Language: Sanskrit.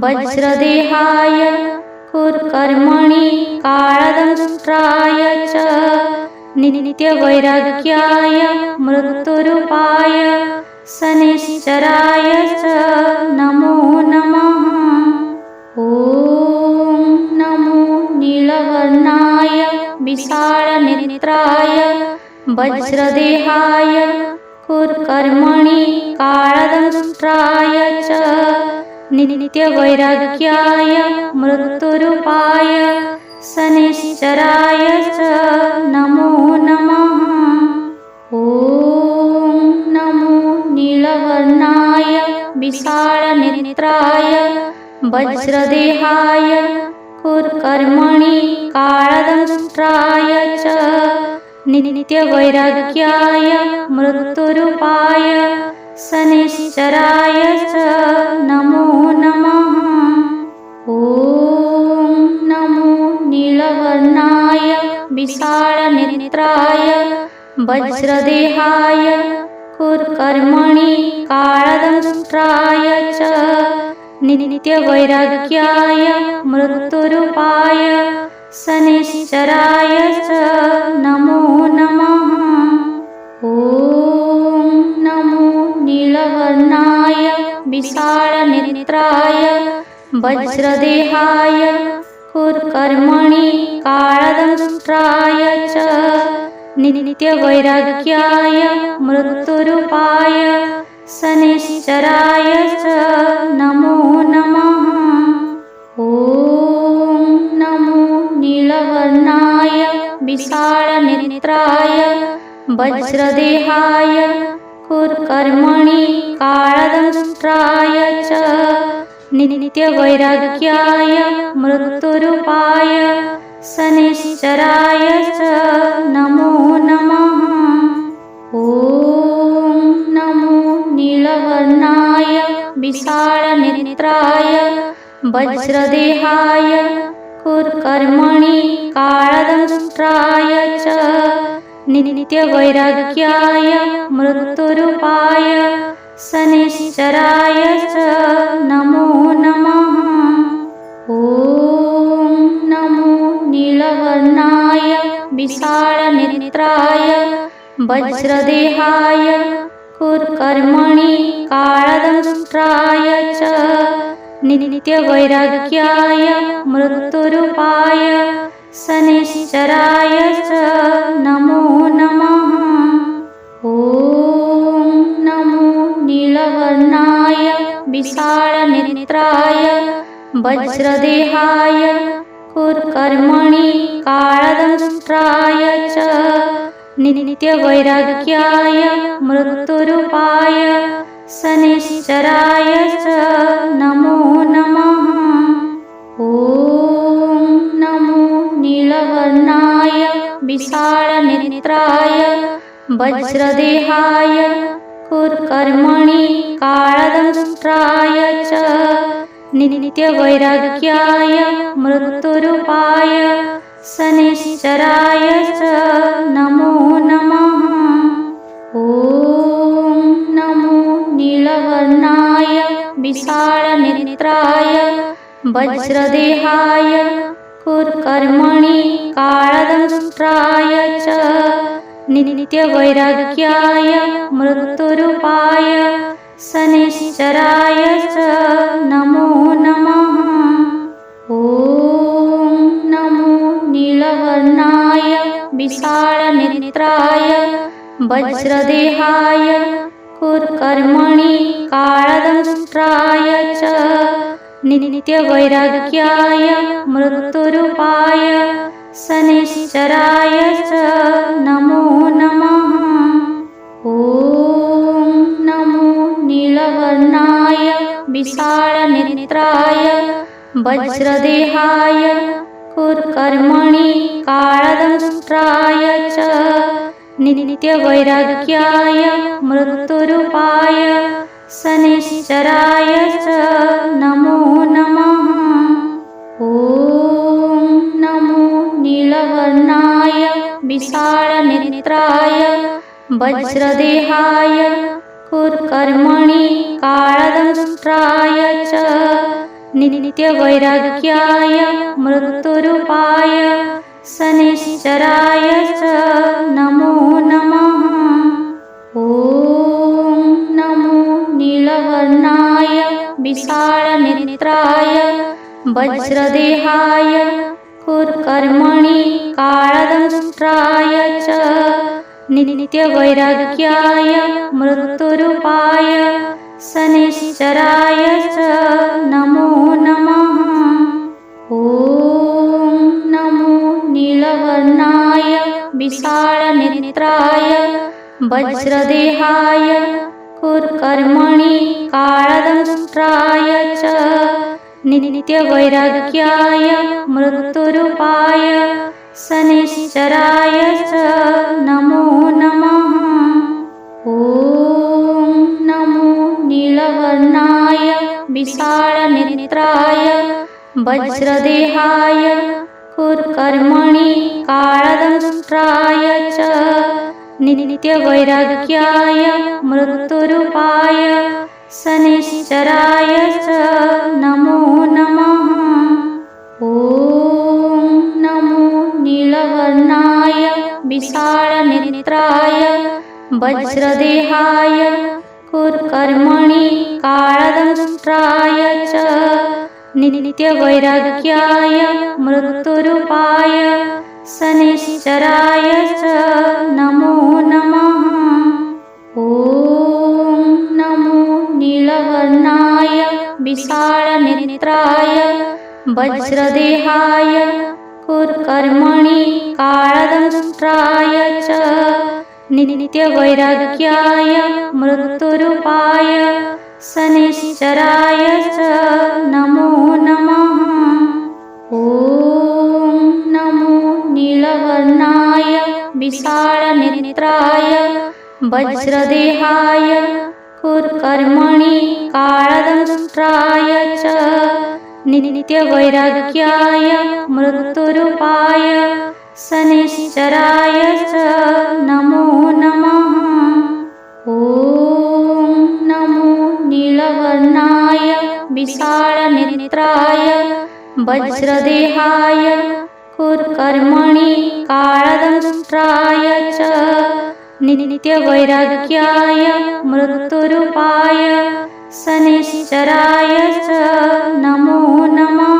वज्रदेहाय कुर्कर्मणि कालदंष्ट्राय च नित्यवैराग्याय मृत्युरूपाय शनिश्चराय च नमो नमः। ॐ नमो नीलवर्णाय विशालनेत्राय वज्रदेहाय कुर्कर्मणि कालदंष्ट्राय च नित्यवैराग्याय मृत्युरूपाय शनिश्चराय च नमो नमः। ॐ नमो नीलवर्णाय विशालनेत्राय वज्रदेहाय कुर्कर्मणि कालदंष्ट्राय च नित्यवैराग्याय मृत्युरूपाय शनिश्चराय च नमो नमः। ॐ नमो नीलवर्णाय विशालनेत्राय वज्रदेहाय कुर्कर्मणि कालदंष्ट्राय च नित्यवैराग्याय मृत्युरूपाय शनिश्चराय च नमो नमः। ॐ नमो नीलवर्णाय विशालनेत्राय वज्रदेहाय कुर्कर्मणि कालदंष्ट्राय च नित्यवैराग्याय मृत्युरूपाय शनिश्चराय च नमो नमः। ॐ नमो नीलवर्णाय विशालनेत्राय वज्रदेहाय कुर्कर्मणि कालदंष्ट्राय च नित्यवैराग्याय मृत्युरूपाय शनिश्चराय च नमो नमः। ॐ नमो नीलवर्णाय विशालनेत्राय वज्रदेहाय कुर्कर्मणि कालदंष्ट्राय च नित्यवैराग्याय मृत्युरूपाय शनिश्चराय च नमो नमः। ॐ नमो नीलवर्णाय विशालनेत्राय वज्रदेहाय कुर्कर्मणि कालदंष्ट्राय च नित्यवैराग्याय मृत्युरूपाय शनिश्चराय च नमो नमः। ॐ नमो नीलवर्णाय विशालनेत्राय वज्रदेहाय कुर्कर्मणि कालदंष्ट्राय च नित्यवैराग्याय मृत्युरूपाय शनिश्चराय च नमो नमः। ॐ नमो नीलवर्णाय विशालनेत्राय वज्रदेहाय कुर्कर्मणि कालदंष्ट्राय च नित्यवैराग्याय मृत्युरूपाय शनिश्चराय च नमो नमः। ॐ नमो नीलवर्णाय विशालनेत्राय वज्रदेहाय कुर्कर्मणि कालदंष्ट्राय च नित्यवैराग्याय मृत्युरूपाय शनिश्चराय च नमो नमः। ॐ नमो नीलवर्णाय विशालनेत्राय वज्रदेहाय कुर्कर्मणि कालदंष्ट्राय च नित्यवैराग्याय मृत्युरूपाय शनिश्चराय च नमो नमः। ॐ नमो नीलवर्णाय विशालनेत्राय वज्रदेहाय कुर्कर्मणि कालदंष्ट्राय च नित्यवैराग्याय मृत्युरूपाय शनिश्चराय च नमो नमः। ॐ नमो नीलवर्णाय विशालनेत्राय वज्रदेहाय कुर्कर्मणि कालदंष्ट्राय च नित्यवैराग्याय मृत्युरूपाय शनिश्चराय च नमो नमः। ॐ नमो नीलवर्णाय विशालनेत्राय वज्रदेहाय कुर्कर्मणि कालदंष्ट्राय च नित्यवैराग्याय मृत्युरूपाय शनिश्चराय च नमो नमः। ॐ नमो नीलवर्णाय विशालनेत्राय वज्रदेहाय कुर्कर्मणि कालदंष्ट्राय च नित्यवैराग्याय मृत्युरूपाय शनिश्चराय च नमो नमः। ॐ नमो नीलवर्णाय विशालनेत्राय वज्रदेहाय कुर्कर्मणि कालदंष्ट्राय च नित्यवैराग्याय मृत्युरूपाय शनिश्चराय च नमो नमः। ॐ नमो नीलवर्णाय विशालनेत्राय वज्रदेहाय कुर्कर्मणि कालदंष्ट्राय च नित्यवैराग्याय मृत्युरूपाय शनिश्चराय च नमो नमः। ॐ नमो नीलवर्णाय विशालनेत्राय वज्रदेहाय कुर्कर्मणि कालदंष्ट्राय च नित्यवैराग्याय मृत्युरूपाय शनिश्चराय च नमो नमः। ॐ नमो नीलवर्णाय विशालनेत्राय वज्रदेहाय कुर्कर्मणि कालदंष्ट्राय च नित्यवैराग्याय मृत्युरूपाय शनिश्चराय च नमो नमः। ॐ नमो नीलवर्णाय विशालनेत्राय वज्रदेहाय कुर्कर्मणि कालदंष्ट्राय च नित्यवैराग्याय मृत्युरूपाय शनिश्चराय च नमो नमः।